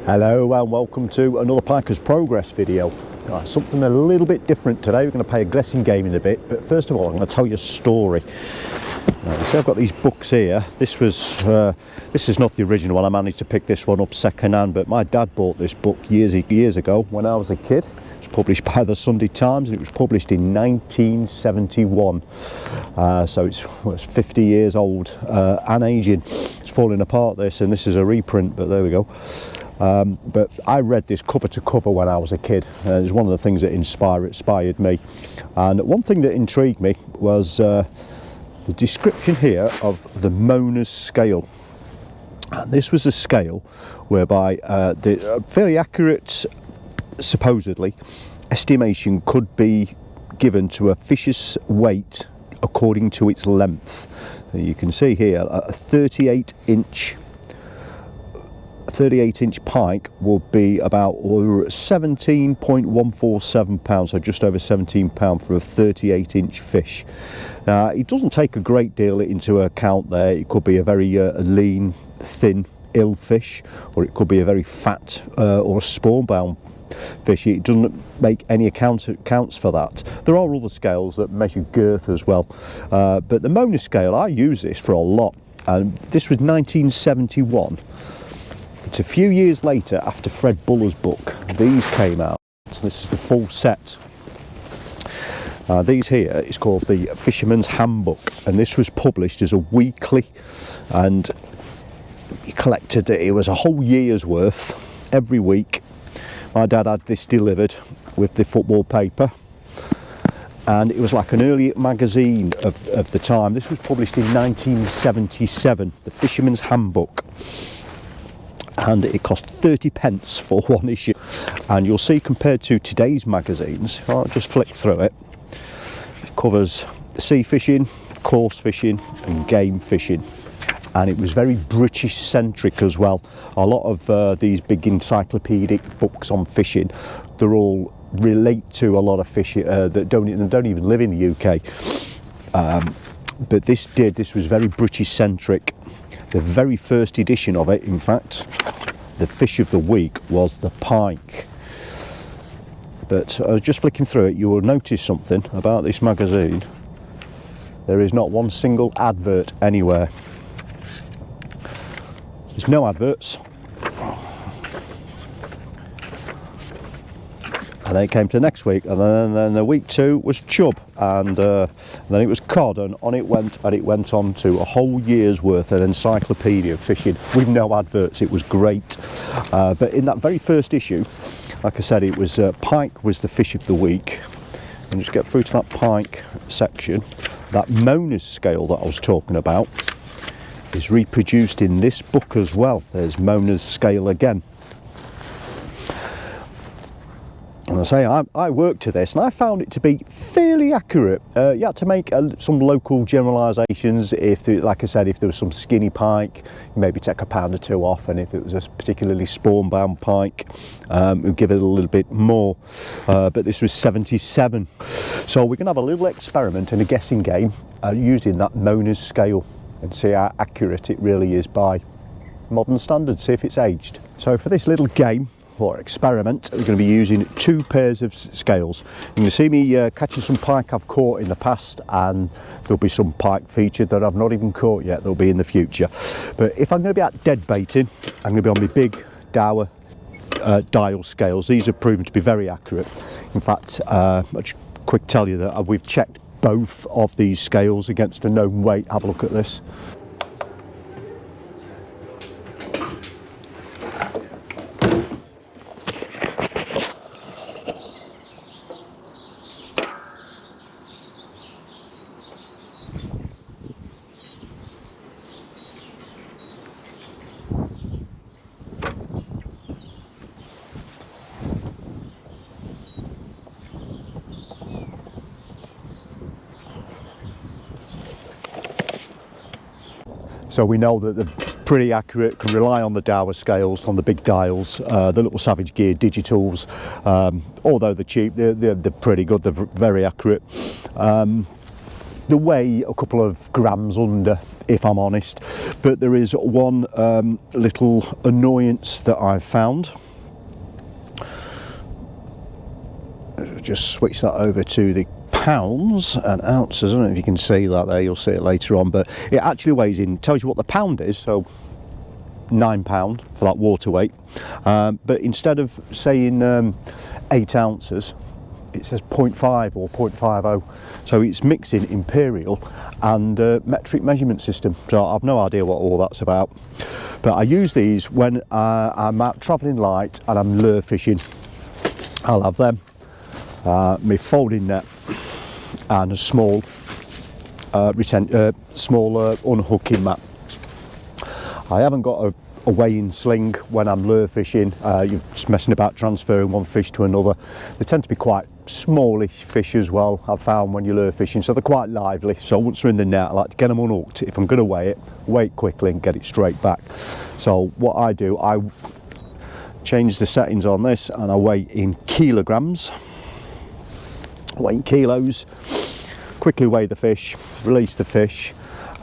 Hello and welcome to another Piker's Progress video. Something a little bit different today. We're going to play a guessing game in a bit, but first of all I'm going to tell you a story. So I've got these books here. This is not the original one. I managed to pick this one up second hand, but my dad bought this book years ago when I was a kid. It was published by the Sunday Times and it was published in 1971. So it's 50 years old and aging. It's falling apart, this, and this is a reprint, but there we go. But I read this cover to cover when I was a kid. It was one of the things that inspired me. And one thing that intrigued me was the description here of the Mona's scale. And this was a scale whereby the fairly accurate, supposedly, estimation could be given to a fish's weight according to its length. You can see here a 38-inch pike will be about 17.147 pounds, so just over 17 pounds for a 38-inch fish. Now, it doesn't take a great deal into account there. It could be a very lean, thin, ill fish, or it could be a very fat or a spawn-bound fish. It doesn't make any accounts for that. There are other scales that measure girth as well, but the Mona scale, I use this for a lot, and this was 1971. It's a few years later, after Fred Buller's book, these came out. So this is the full set. These here is called the Fisherman's Handbook, and this was published as a weekly, and he collected it. It was a whole year's worth every week. My dad had this delivered with the football paper, and it was like an early magazine of the time. This was published in 1977, the Fisherman's Handbook. And it cost 30p for one issue, and you'll see compared to today's magazines, I'll just flick through it, it covers sea fishing, coarse fishing and game fishing, and it was very British centric as well. A lot of these big encyclopedic books on fishing, they're all relate to a lot of fishing that don't even live in the UK, but this was very British centric. The very first edition of it, in fact, the fish of the week was the pike. But just flicking through it, you will notice something about this magazine. There is not one single advert anywhere. There's no adverts. And then it came to next week, and then the week 2 was chub, and then it was cod, and on it went, and it went on to a whole year's worth of encyclopedia of fishing with no adverts. It was great. But in that very first issue, like I said, it was pike was the fish of the week. And just get through to that pike section. That Mona's scale that I was talking about is reproduced in this book as well. There's Mona's scale again. And I say, I worked to this and I found it to be fairly accurate. You had to make some local generalisations. Like I said, if there was some skinny pike, you maybe take £1 or £2 off, and if it was a particularly spawn-bound pike, we'd give it a little bit more. But this was 77. So we're going to have a little experiment in a guessing game using that Mona's scale and see how accurate it really is by modern standards, see if it's aged. So for this little game, or experiment, we're going to be using 2 pairs of scales. You can see me catching some pike I've caught in the past, and there'll be some pike featured that I've not even caught yet. They'll be in the future. But if I'm going to be out dead baiting, I'm going to be on my big Daiwa dial scales. These have proven to be very accurate. In fact, I'll just quick tell you that we've checked both of these scales against a known weight. Have a look at this. So we know that they're pretty accurate, can rely on the Daiwa scales, on the big dials, the little Savage Gear digitals. Although they're cheap, they're pretty good, they're very accurate. the weigh a couple of grams under, if I'm honest, but there is one little annoyance that I've found. Just switch that over to the pounds and ounces. I don't know if you can see that there, you'll see it later on, but it actually weighs in, tells you what the pound is, so £9 for that water weight, but instead of saying 8 ounces, it says 0.5 or 0.50, so it's mixing imperial and metric measurement system, so I've no idea what all that's about. But I use these when I'm out travelling light and I'm lure fishing. I'll have them, my folding net and a small unhooking mat. I haven't got a weighing sling when I'm lure fishing. You're just messing about transferring one fish to another. They tend to be quite smallish fish as well, I've found, when you're lure fishing, so they're quite lively. So once they're in the net, I like to get them unhooked. If I'm going to weigh it quickly and get it straight back. So what I do, I change the settings on this and I weigh in kilograms, weigh in kilos, quickly weigh the fish, release the fish,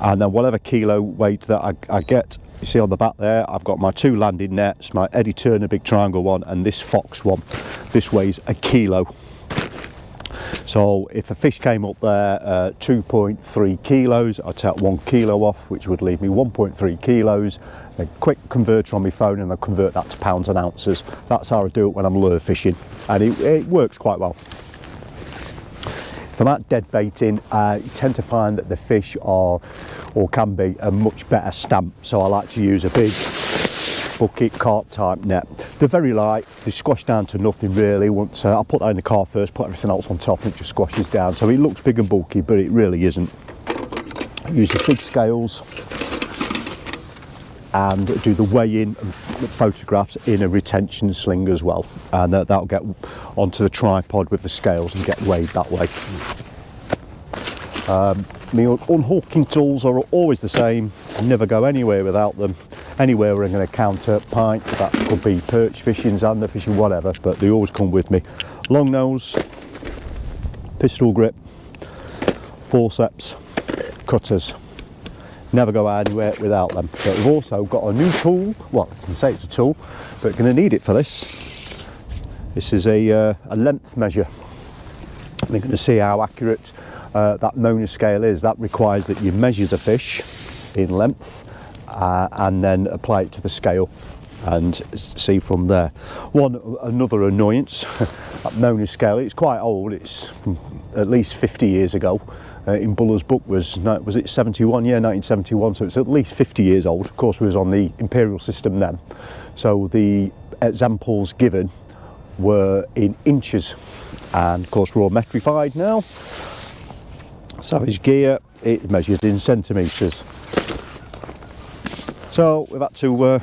and then whatever kilo weight that I get, you see on the back there, I've got my 2 landing nets, my Eddie Turner big triangle one, and this Fox one. This weighs a kilo. So if a fish came up there 2.3 kilos, I'd take 1 kilo off, which would leave me 1.3 kilos. A quick converter on my phone and I'll convert that to pounds and ounces. That's how I do it when I'm lure fishing, and it works quite well. If I'm out dead baiting, you tend to find that the fish are, or can be, a much better stamp. So I like to use a big bucket carp type net. They're very light, they squash down to nothing really. Once I'll put that in the car first, put everything else on top and it just squashes down. So it looks big and bulky, but it really isn't. I use the big scales and do the weigh-in and photographs in a retention sling as well, and that'll get onto the tripod with the scales and get weighed that way. My unhooking tools are always the same. I never go anywhere without them. Anywhere where I'm going to counter pike, that could be perch fishing, zander fishing, whatever, but they always come with me. Long nose, pistol grip, forceps, cutters. Never go anywhere without them. But we've also got a new tool. Well, I can say it's a tool, but going to need it for this. This is a length measure. We're going to see how accurate that Mona scale is. That requires that you measure the fish in length and then apply it to the scale and see from there. Another annoyance, that Mona scale, it's quite old. It's from at least 50 years ago. In Buller's book was it 71? Yeah, 1971, so it's at least 50 years old. Of course, we was on the imperial system then, so the examples given were in inches, and of course we're all metrified now. Savage gear, it measures in centimetres. So we've had to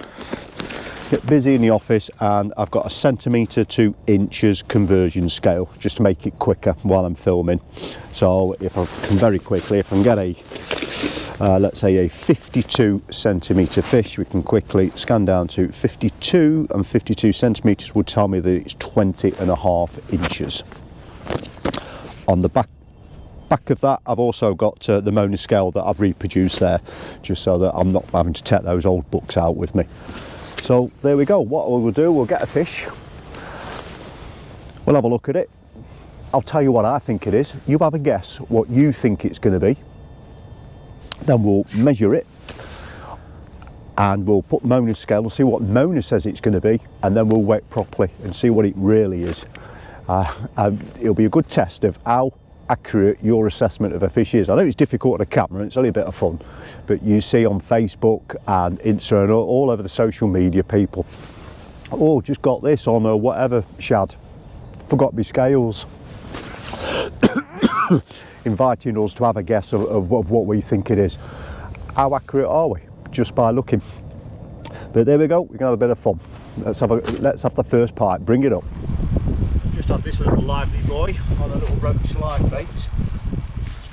get busy in the office, and I've got a centimetre to inches conversion scale just to make it quicker while I'm filming. So if I can very quickly, if I can get a let's say a 52 centimetre fish, we can quickly scan down to 52, and 52 centimetres would tell me that it's 20.5 inches. On the back of that, I've also got the Mona scale that I've reproduced there, just so that I'm not having to take those old books out with me. So there we go. What we'll do, we'll get a fish, we'll have a look at it, I'll tell you what I think it is, you have a guess what you think it's going to be, then we'll measure it and we'll put Mona's scale, we'll see what Mona says it's going to be, and then we'll weigh it properly and see what it really is. It'll be a good test of how accurate your assessment of a fish is. I know it's difficult on a camera, it's only a bit of fun, but you see on Facebook and Insta and all over the social media, people, oh, just got this on or whatever shad, forgot my scales, inviting us to have a guess of what we think it is. How accurate are we? Just by looking. But there we go, we can have a bit of fun. Let's have the first pike, bring it up. Just had this little lively boy on a little roach live bait.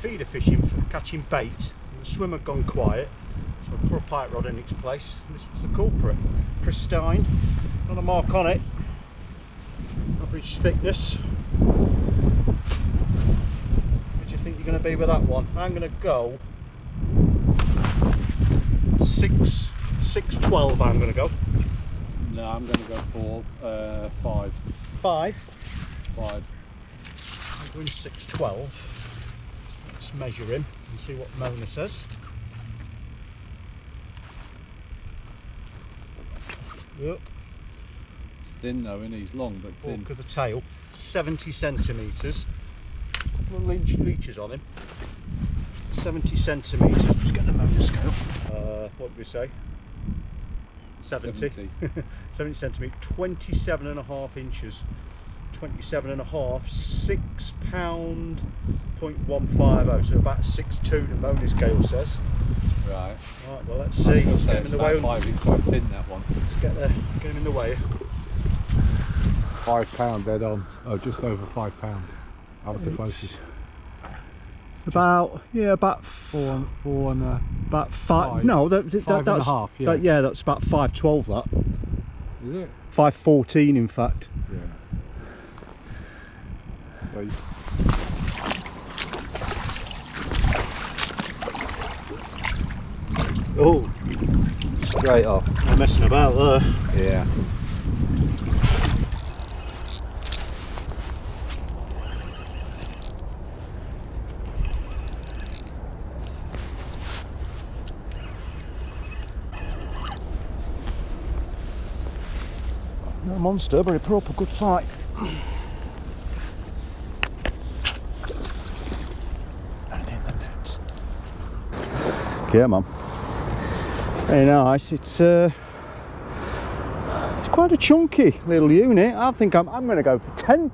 Feeder fishing for catching bait. The swim had gone quiet, so I put a pike rod in its place. This was the culprit. Pristine, not a mark on it. Average thickness. What do you think you're going to to be with that one? I'm going to go 6.12. I'm going to go. No, I'm going to go for 5. 5? 5. I'm going 6.12. Let's measure him and see what Mona says. Yep. It's thin though, isn't he? He's long but thin. Fork of the tail, 70 centimetres. Couple of leeches on him. 70 centimetres. Just get the Mona scale. What did we say? 70. 70 centimetres. 27.5 inches. 27.5. 6 pound. 0.150. So about 6.2. The Mona scale says. Right. Right. Well, let's see. Say Get him it's in the about way. 5. He's quite thin, that one. Let's get him in the way. £5 dead on. Oh, just over £5. That was the closest. About about 4 and about 5. 5. No, 5 that's and a half. Yeah. yeah, that's about 5.12. That Is it? 5.14 in fact. Yeah. So. Oh, Straight off. I'm messing about there. Yeah. No monster, but a proper good fight. And in the net. Yeah, man. Very nice. It's quite a chunky little unit. I think I'm going to go for £10.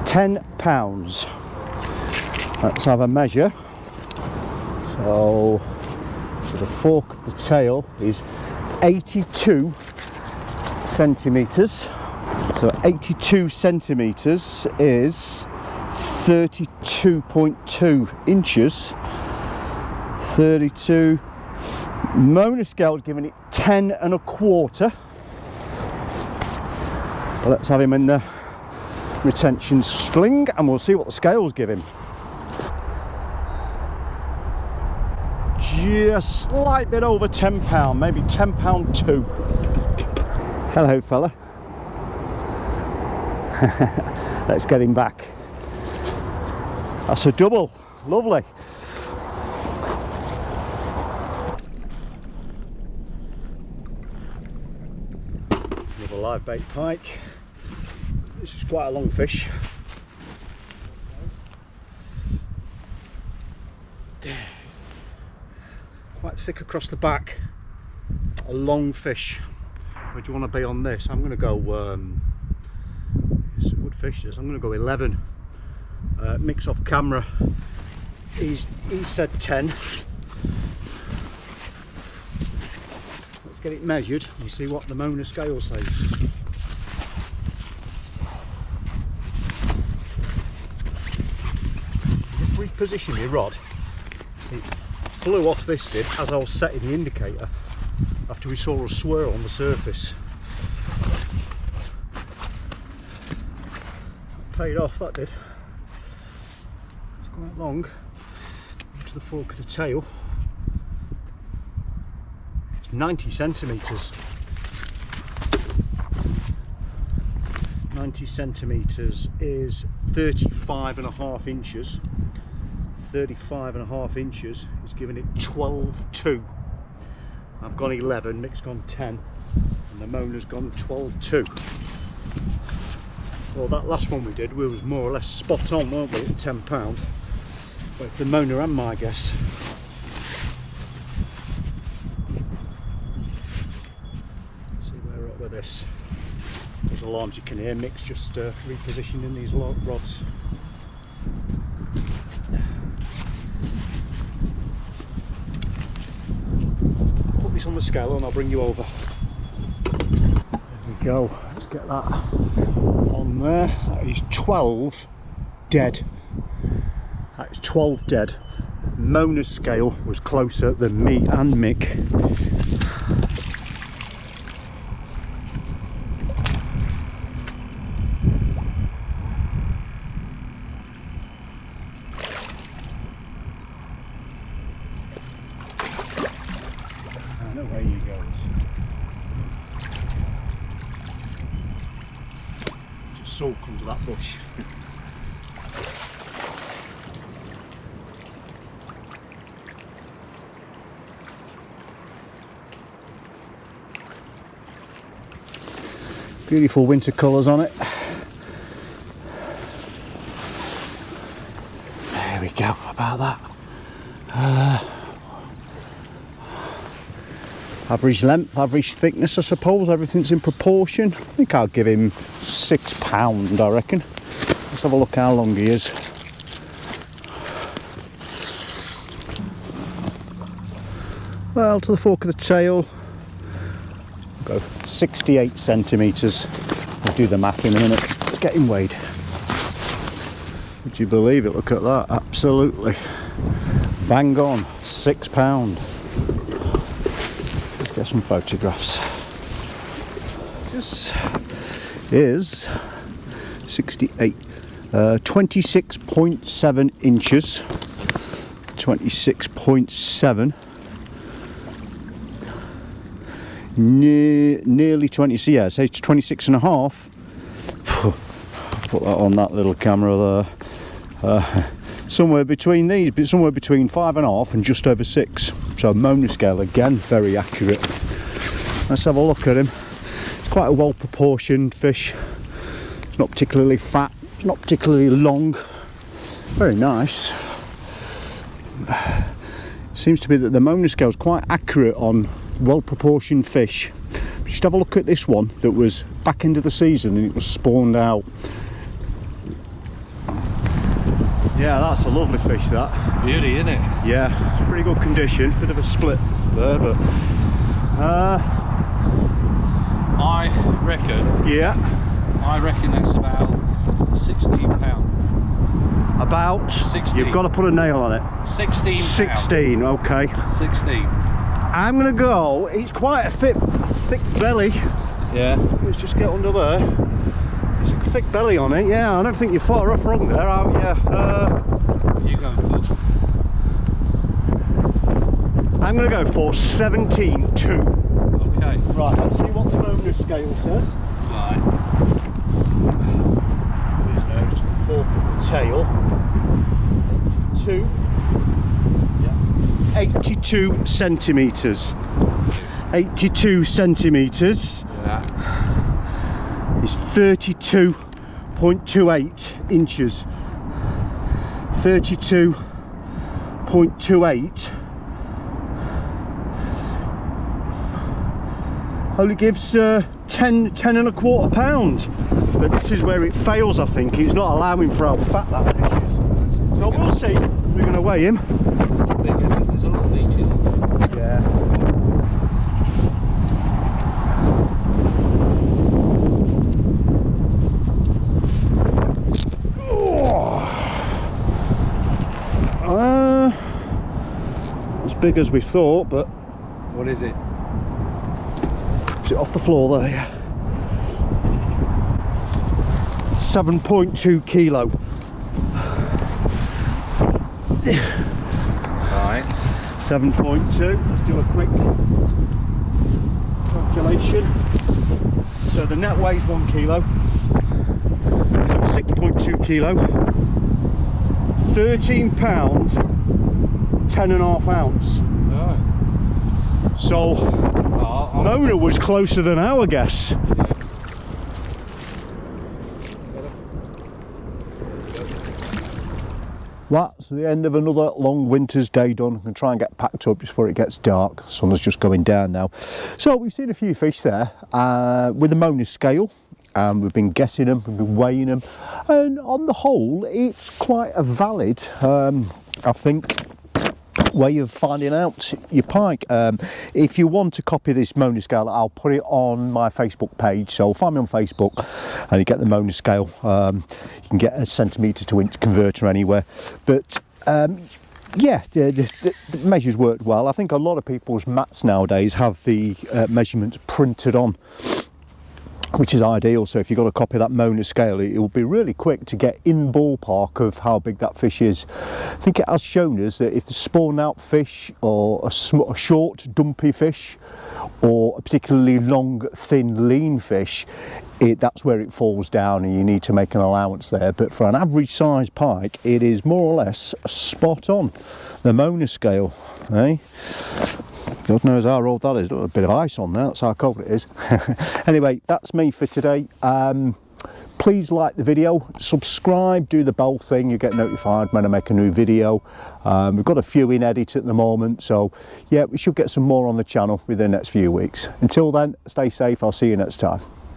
£10. Let's have a measure. So the fork of the tail is 82 centimetres. So 82 centimetres is 32.2 inches. 32. Mona scale's giving it 10 1/4. Well, let's have him in the retention sling and we'll see what the scales give him. Just slight bit over £10, maybe £10.2. Hello, fella. Let's get him back. That's a double. Lovely. Another live bait pike. This is quite a long fish. Quite thick across the back. A long fish. Where do you want to be on this? I'm going to go. It's a good fish. This. I'm going to go 11. Mix off camera. He said 10. Let's get it measured and see what the Mona scale says. Just reposition my rod. It flew off this did as I was setting the indicator after we saw a swirl on the surface. Paid off, that did. It's quite long. To the fork of the tail. 90 centimetres. 90 centimetres is 35.5 inches. 35.5 inches is giving it 12.2. I've gone 11, Mick's gone 10, and the Mona's gone 12.2. Well, that last one we did, we was more or less spot on, weren't we, at £10. But the Mona and my guess. See where we're at with this. Those alarms you can hear, Mick's just repositioning these rods. Put this on the scale and I'll bring you over. There we go. Let's get that on there. That is 12 dead. That is 12 dead. Mona's scale was closer than me and Mick. sulk under that bush. Beautiful winter colours on it. There we go, about that. Average length, average thickness, I suppose, everything's in proportion. I think I'll give him £6, I reckon. Let's have a look how long he is. Well, to the fork of the tail, go 68 centimetres. I'll do the math in a minute. Let's get him weighed. Would you believe it? Look at that, absolutely. Bang on, £6. Let's get some photographs. This is 68, 26.7 inches. 26.7. Nearly 20, so yeah, so it's 26 and a half. Put that on that little camera there. Somewhere between these, but somewhere between 5.5 and just over 6. So monoscale again, very accurate. Let's have a look at him. It's quite a well proportioned fish. It's not particularly fat, it's not particularly long. Very nice. Seems to be that the monoscale is quite accurate on well proportioned fish. Just have a look at this one that was back into the season and it was spawned out. Yeah, that's a lovely fish, that. Beauty, isn't it? Yeah, pretty good condition. Bit of a split there, but I reckon. Yeah. I reckon that's about £16. About 16. You've got to put a nail on it. £16. 16, okay. 16. I'm gonna go. It's quite a thick belly. Yeah. Let's just get under there. It's a thick belly on it. Yeah, I don't think you're far off wrong there, are you? What are you going for? I'm gonna go for 17.2. Okay. Right, let's see what the bonus scale says. Right. There's just the fork of the tail. 82. Yeah. 82 centimetres. 82 centimetres. Yeah. Is 32.28 inches. 32.28. Only gives 10 and a quarter pound. But this is where it fails, I think. It's not allowing for how fat that fish is. So we'll see. We're going to weigh him. There's a lot of leeches in there. Yeah. As big as we thought, but What is it? is it off the floor there? Yeah. 7.2 kilo. Right. 7.2. Let's do a quick calculation. So the net weight is 1 kilo. So 6.2 kilo. 13 pound, 10.5 ounce. Right. So Mona was closer than our guess. That's the end of another long winter's day done. I'm going to try and get packed up just before it gets dark. The sun is just going down now. So we've seen a few fish there with the Mona scale. We've been getting them, we've been weighing them, and on the whole it's quite a valid, I think, way of finding out your pike. If you want to copy this Mona scale, I'll put it on my Facebook page, so find me on Facebook and you get the Mona scale. You can get a centimetre to inch converter anywhere, but yeah, the measures worked well. I think a lot of people's mats nowadays have the measurements printed on which is ideal. So if you've got a copy of that Mona scale, it will be really quick to get in ballpark of how big that fish is. I think it has shown us that if the spawn out fish, or a short dumpy fish, or a particularly long thin lean fish, that's where it falls down, and you need to make an allowance there. But for an average size pike, it is more or less spot on the Mona scale, eh? God knows how old that is. A bit of ice on there, that's how cold it is. Anyway, that's me for today. Please like the video, subscribe, do the bell thing, you get notified when I make a new video. We've got a few in edit at the moment, so yeah, we should get some more on the channel within the next few weeks. Until then, stay safe, I'll see you next time.